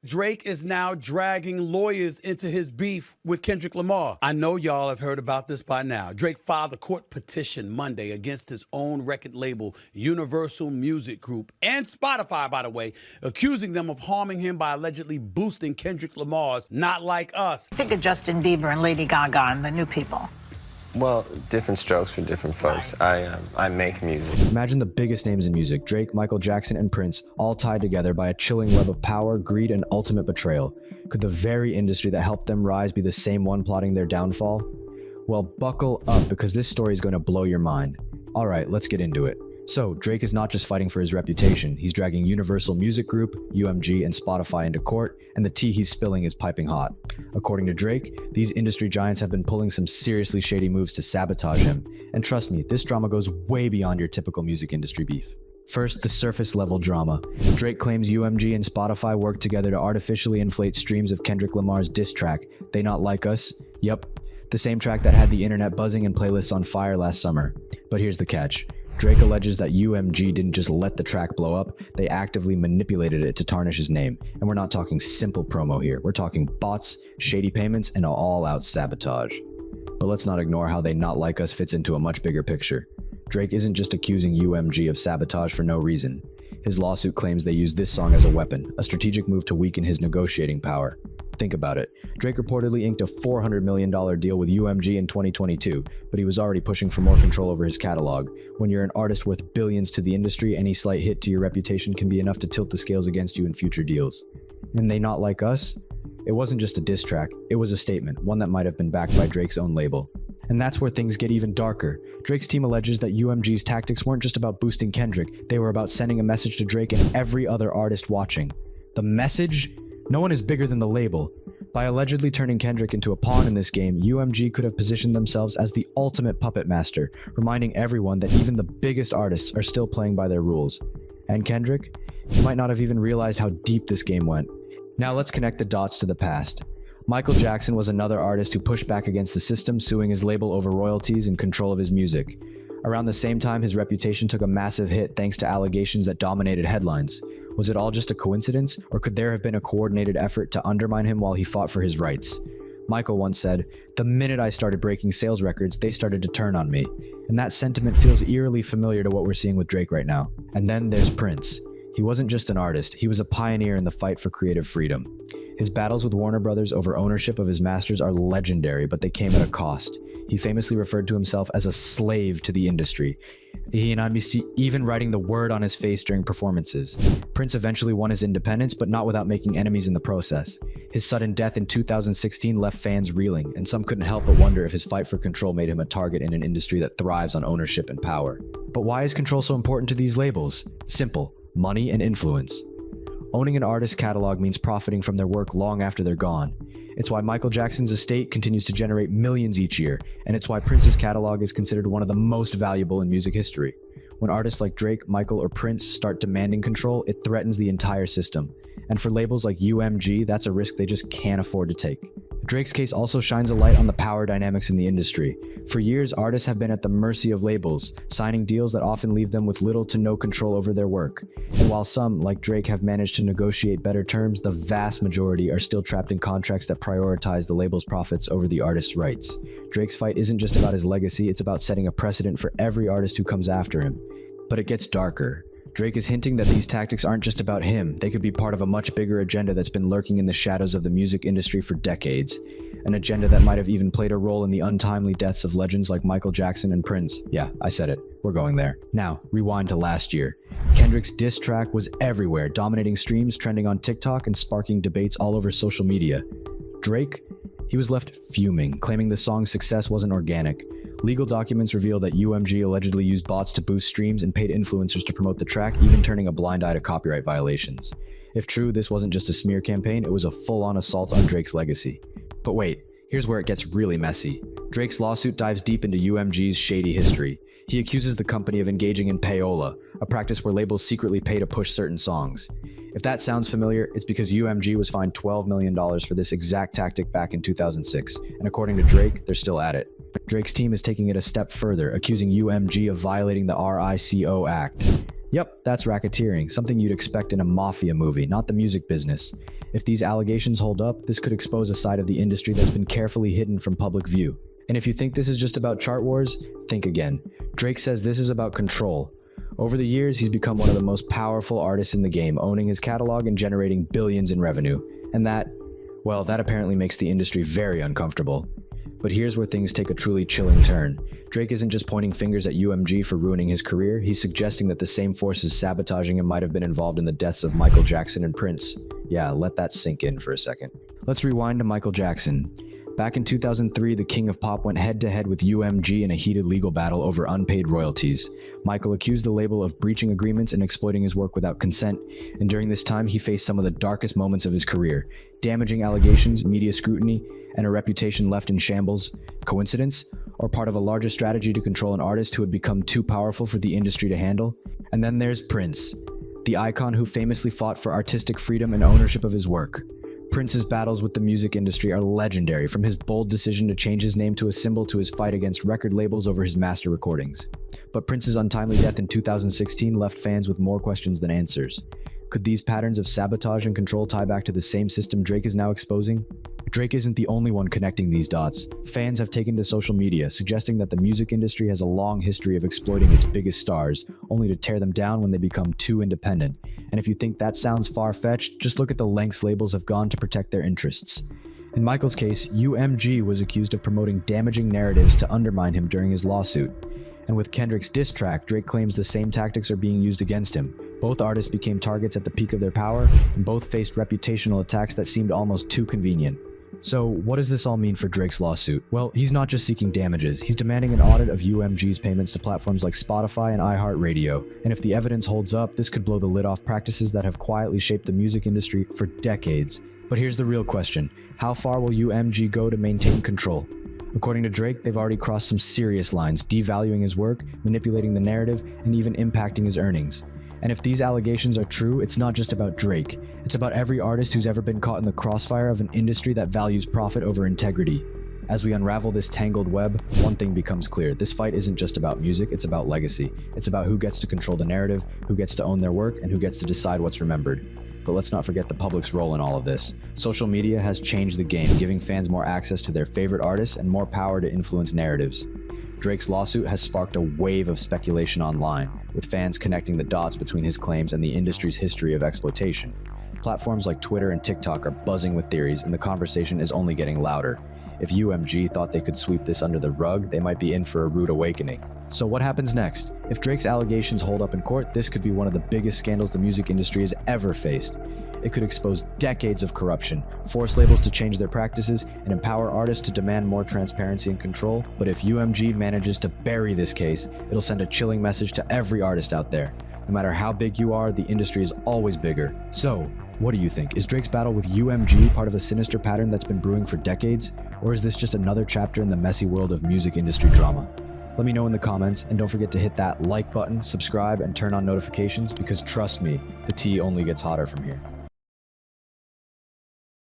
Drake is now dragging lawyers into his beef with Kendrick Lamar. I know y'all have heard about this by now. Drake filed a court petition Monday against his own record label, Universal Music Group, and Spotify, by the way, accusing them of harming him by allegedly boosting Kendrick Lamar's Not Like Us. Think of Justin Bieber and Lady Gaga and the new people. Well, different strokes for different folks. I make music. Imagine the biggest names in music, Drake, Michael Jackson, and Prince, all tied together by a chilling web of power, greed, and ultimate betrayal. Could the very industry that helped them rise be the same one plotting their downfall? Well, buckle up, because this story is going to blow your mind. Alright, let's get into it. So, Drake is not just fighting for his reputation, he's dragging Universal Music Group, UMG, and Spotify into court, and the tea he's spilling is piping hot. According to Drake, these industry giants have been pulling some seriously shady moves to sabotage him, and trust me, this drama goes way beyond your typical music industry beef. First, the surface level drama. Drake claims UMG and Spotify worked together to artificially inflate streams of Kendrick Lamar's diss track, They Not Like Us. Yep, the same track that had the internet buzzing and playlists on fire last summer. But here's the catch. Drake alleges that UMG didn't just let the track blow up, they actively manipulated it to tarnish his name. And we're not talking simple promo here, we're talking bots, shady payments, and all-out sabotage. But let's not ignore how They Not Like Us fits into a much bigger picture. Drake isn't just accusing UMG of sabotage for no reason. His lawsuit claims they used this song as a weapon, a strategic move to weaken his negotiating power. Think about it. Drake reportedly inked a $400 million deal with UMG in 2022, but he was already pushing for more control over his catalog. When you're an artist worth billions to the industry, any slight hit to your reputation can be enough to tilt the scales against you in future deals. And They Not Like Us? It wasn't just a diss track, it was a statement, one that might have been backed by Drake's own label. And that's where things get even darker. Drake's team alleges that UMG's tactics weren't just about boosting Kendrick, they were about sending a message to Drake and every other artist watching. The message? No one is bigger than the label. By allegedly turning Kendrick into a pawn in this game, UMG could have positioned themselves as the ultimate puppet master, reminding everyone that even the biggest artists are still playing by their rules. And Kendrick? He might not have even realized how deep this game went. Now let's connect the dots to the past. Michael Jackson was another artist who pushed back against the system, suing his label over royalties and control of his music. Around the same time, his reputation took a massive hit thanks to allegations that dominated headlines. Was it all just a coincidence, or could there have been a coordinated effort to undermine him while he fought for his rights? Michael once said, "The minute I started breaking sales records, they started to turn on me." And that sentiment feels eerily familiar to what we're seeing with Drake right now. And then there's Prince. He wasn't just an artist, he was a pioneer in the fight for creative freedom. His battles with Warner Brothers over ownership of his masters are legendary, but they came at a cost. He famously referred to himself as a slave to the industry. He and I see even writing the word on his face during performances. Prince eventually won his independence, but not without making enemies in the process. His sudden death in 2016 left fans reeling, and some couldn't help but wonder if his fight for control made him a target in an industry that thrives on ownership and power. But why is control so important to these labels? Simple: money and influence. Owning an artist's catalog means profiting from their work long after they're gone. It's why Michael Jackson's estate continues to generate millions each year, and it's why Prince's catalog is considered one of the most valuable in music history. When artists like Drake, Michael, or Prince start demanding control, it threatens the entire system. And for labels like UMG, that's a risk they just can't afford to take. Drake's case also shines a light on the power dynamics in the industry. For years, artists have been at the mercy of labels, signing deals that often leave them with little to no control over their work. And while some, like Drake, have managed to negotiate better terms, the vast majority are still trapped in contracts that prioritize the label's profits over the artist's rights. Drake's fight isn't just about his legacy, it's about setting a precedent for every artist who comes after him. But it gets darker. Drake is hinting that these tactics aren't just about him, they could be part of a much bigger agenda that's been lurking in the shadows of the music industry for decades. An agenda that might have even played a role in the untimely deaths of legends like Michael Jackson and Prince. Yeah, I said it. We're going there. Now, rewind to last year. Kendrick's diss track was everywhere, dominating streams, trending on TikTok, and sparking debates all over social media. Drake? He was left fuming, claiming the song's success wasn't organic. Legal documents reveal that UMG allegedly used bots to boost streams and paid influencers to promote the track, even turning a blind eye to copyright violations. If true, this wasn't just a smear campaign, it was a full-on assault on Drake's legacy. But wait, here's where it gets really messy. Drake's lawsuit dives deep into UMG's shady history. He accuses the company of engaging in payola, a practice where labels secretly pay to push certain songs. If that sounds familiar, it's because UMG was fined $12 million for this exact tactic back in 2006, and according to Drake, they're still at it. Drake's team is taking it a step further, accusing UMG of violating the RICO Act. Yep, that's racketeering, something you'd expect in a mafia movie, not the music business. If these allegations hold up, this could expose a side of the industry that's been carefully hidden from public view. And if you think this is just about chart wars, think again. Drake says this is about control. Over the years, he's become one of the most powerful artists in the game, owning his catalog and generating billions in revenue. And that apparently makes the industry very uncomfortable. But here's where things take a truly chilling turn. Drake isn't just pointing fingers at UMG for ruining his career, he's suggesting that the same forces sabotaging him might have been involved in the deaths of Michael Jackson and Prince. Yeah, let that sink in for a second. Let's rewind to Michael Jackson. Back in 2003, the king of pop went head-to-head with UMG in a heated legal battle over unpaid royalties. Michael accused the label of breaching agreements and exploiting his work without consent, and during this time he faced some of the darkest moments of his career. Damaging allegations, media scrutiny, and a reputation left in shambles. Coincidence? Or part of a larger strategy to control an artist who had become too powerful for the industry to handle? And then there's Prince, the icon who famously fought for artistic freedom and ownership of his work. Prince's battles with the music industry are legendary, from his bold decision to change his name to a symbol to his fight against record labels over his master recordings. But Prince's untimely death in 2016 left fans with more questions than answers. Could these patterns of sabotage and control tie back to the same system Drake is now exposing? Drake isn't the only one connecting these dots. Fans have taken to social media, suggesting that the music industry has a long history of exploiting its biggest stars, only to tear them down when they become too independent. And if you think that sounds far-fetched, just look at the lengths labels have gone to protect their interests. In Michael's case, UMG was accused of promoting damaging narratives to undermine him during his lawsuit. And with Kendrick's diss track, Drake claims the same tactics are being used against him. Both artists became targets at the peak of their power, and both faced reputational attacks that seemed almost too convenient. So, what does this all mean for Drake's lawsuit? Well, he's not just seeking damages, he's demanding an audit of UMG's payments to platforms like Spotify and iHeartRadio. And if the evidence holds up, this could blow the lid off practices that have quietly shaped the music industry for decades. But here's the real question: how far will UMG go to maintain control? According to Drake, they've already crossed some serious lines, devaluing his work, manipulating the narrative, and even impacting his earnings. And if these allegations are true, it's not just about Drake. It's about every artist who's ever been caught in the crossfire of an industry that values profit over integrity. As we unravel this tangled web, one thing becomes clear. This fight isn't just about music, it's about legacy. It's about who gets to control the narrative, who gets to own their work, and who gets to decide what's remembered. But let's not forget the public's role in all of this. Social media has changed the game, giving fans more access to their favorite artists and more power to influence narratives. Drake's lawsuit has sparked a wave of speculation online, with fans connecting the dots between his claims and the industry's history of exploitation. Platforms like Twitter and TikTok are buzzing with theories, and the conversation is only getting louder. If UMG thought they could sweep this under the rug, they might be in for a rude awakening. So what happens next? If Drake's allegations hold up in court, this could be one of the biggest scandals the music industry has ever faced. It could expose decades of corruption, force labels to change their practices, and empower artists to demand more transparency and control. But if UMG manages to bury this case, it'll send a chilling message to every artist out there. No matter how big you are, the industry is always bigger. So, what do you think? Is Drake's battle with UMG part of a sinister pattern that's been brewing for decades? Or is this just another chapter in the messy world of music industry drama? Let me know in the comments, and don't forget to hit that like button, subscribe, and turn on notifications, because trust me, the tea only gets hotter from here.